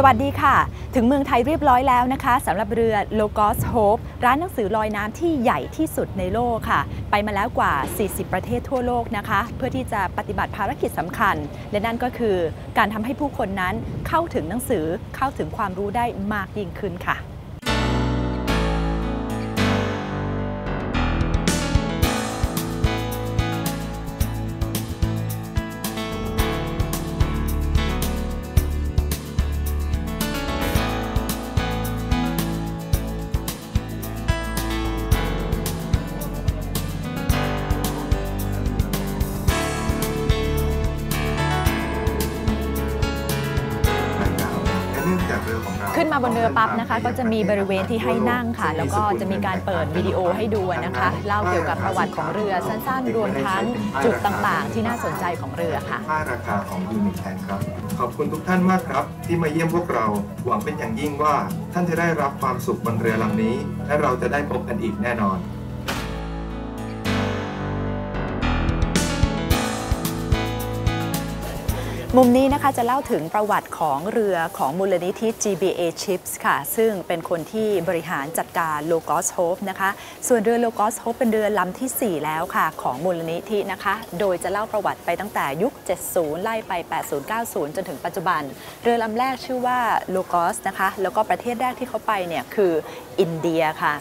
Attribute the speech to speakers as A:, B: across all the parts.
A: วัสดีค่ะถึงเมืองไทยเรียบร้อยแล้วนะคะสำหรับเรือ Logos Hope ร้านหนังสือลอยน้ำที่ใหญ่ที่สุดในโลกค่ะไปมาแล้วกว่า40ประเทศทั่วโลกนะคะเพื่อที่จะปฏิบัติภารกิจสำคัญและนั่นก็คือการทำให้ผู้คนนั้นเข้าถึงหนังสือเข้าถึงความรู้ได้มากยิ่งขึ้นค่ะขึ้นมาบนเรือปั๊บนะคะก็จะมีบริเวณที่ให้นั่งค่ะแล้วก็จะมีการเปิดวิดีโอให้ดูนะคะเล่าเกี่ยวกับประวัติของเรือสั้นๆรวมทั้งจุดต่างๆที่น่าสนใจของเรือค่ะ
B: ราคาของยูนิตแทนครับขอบคุณทุกท่านมากครับที่มาเยี่ยมพวกเราหวังเป็นอย่างยิ่งว่าท่านจะได้รับความสุขบนเรือลำนี้และเราจะได้พบกันอีกแน่นอน
A: มุมนี้นะคะจะเล่าถึงประวัติของเรือของมูลนิธิ GBA Ships ค่ะซึ่งเป็นคนที่บริหารจัดการ Logos Hope นะคะส่วนเรือ Logos Hope เป็นเรือลำที่ 4 แล้วค่ะของมูลนิธินะคะโดยจะเล่าประวัติไปตั้งแต่ยุค 70 ไล่ไป 80 90 จนถึงปัจจุบันเรือลำแรกชื่อว่า Logos นะคะแล้วก็ประเทศแรกที่เขาไปเนี่ยคืออินเดียค่ะ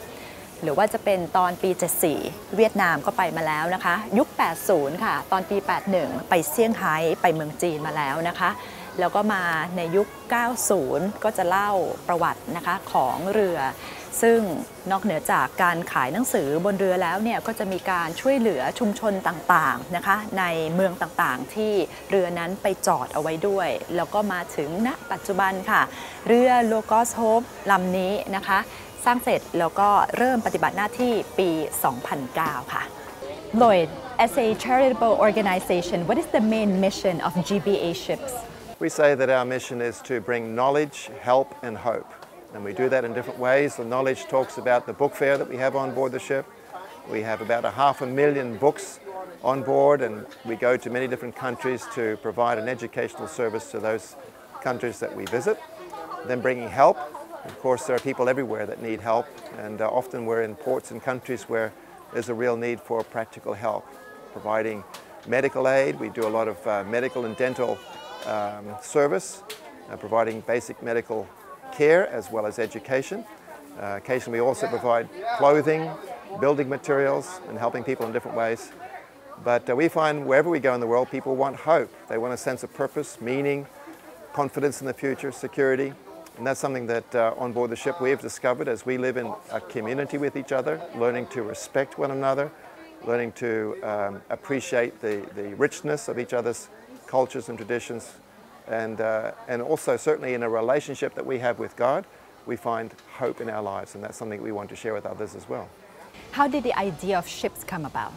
A: หรือว่าจะเป็นตอนปี 74 เวียดนามก็ไปมาแล้วนะคะยุค 80 ค่ะตอนปี 81 ไปเซี่ยงไฮ้ไปเมืองจีนมาแล้วนะคะแล้วก็มาในยุค 90 ก็จะเล่าประวัตินะคะของเรือซึ่งนอกเหนือจากการขายหนังสือบนเรือแล้วเนี่ยก็จะมีการช่วยเหลือชุมชนต่างๆนะคะในเมืองต่างๆที่เรือนั้นไปจอดเอาไว้ด้วยแล้วก็มาถึงณปัจจุบันค่ะเรือ Logos Hope ลำนี้นะคะสร้างเสร็จแล้วก็เริ่มปฏิบัติหน้าที่ปี 2009 ค่ะ Lloyd, as a charitable organization, what is the main mission of GBA Ships?
C: We say that our mission is to bring knowledge, help and hope. And we do that in different ways. The knowledge talks about the book fair that we have on board the ship. We have about 500,000 books on board and we go to many different countries to provide an educational service to those countries that we visit. Then bringing help. Of course, there are people everywhere that need help, and often we're in ports and countries where there's a real need for practical help. Providing medical aid, we do a lot of medical and dental service, providing basic medical care as well as education. Occasionally we also provide clothing, building materials, and helping people in different ways. But we find wherever we go in the world, people want hope. They want a sense of purpose, meaning, confidence in the future, security. And that's something that on board the ship we have discovered as we live in a community with each other, learning to respect one another, learning to appreciate the richness of each other's cultures and traditions, and also certainly in a relationship that we have with God, we find hope in our lives, and that's something we want to share with others as well.
A: How did the idea of ships come about?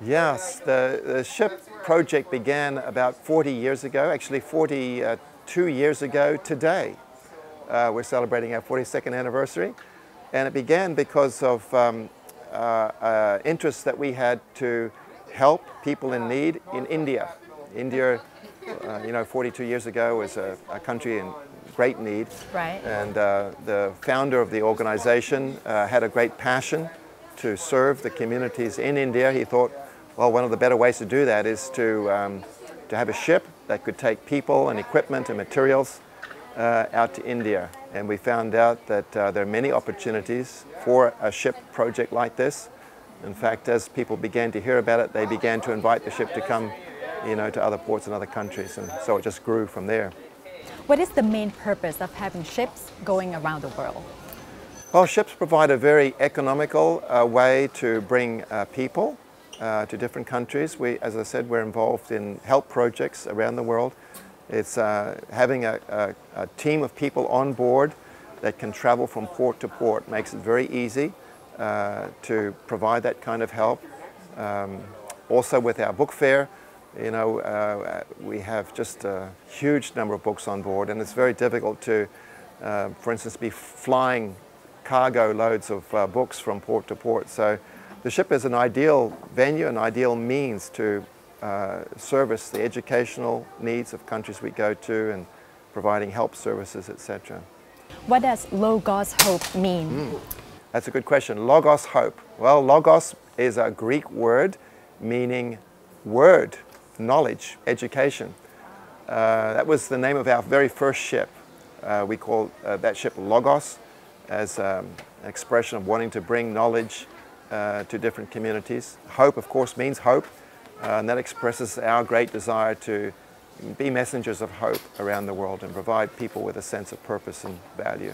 C: Yes, the ship project began about 40 years ago, actually 42 years ago today. We're celebrating our 42nd anniversary, and it began because of interest that we had to help people in need in India. India, 42 years ago was a country in great need.
A: Right.
C: And the founder of the organization had a great passion to serve the communities in India. He thought, well, one of the better ways to do that is to have a ship that could take people and equipment and materials out to India. And we found out that there are many opportunities for a ship project like this. In fact, as people began to hear about it, they began to invite the ship to come, to other ports and other countries. And so it just grew from there.
A: What is the main purpose of having ships going around the world?
C: Well, ships provide a very economical way to bring people to different countries. As I said, we're involved in help projects around the world. It's having a team of people on board that can travel from port to port makes it very easy to provide that kind of help. Also with our book fair, we have just a huge number of books on board, and it's very difficult to, for instance, be flying cargo loads of books from port to port. So the ship is an ideal venue, an ideal means to service the educational needs of countries we go to, and providing help services, etc.
A: What does Logos Hope mean?
C: That's a good question. Logos hope. Well, logos is a Greek word meaning word, knowledge, education. That was the name of our very first ship. We call that ship Logos as an expression of wanting to bring knowledge to different communities. Hope, of course, means hope, and that expresses our great desire to be messengers of hope around the world and provide people with a sense of purpose and value.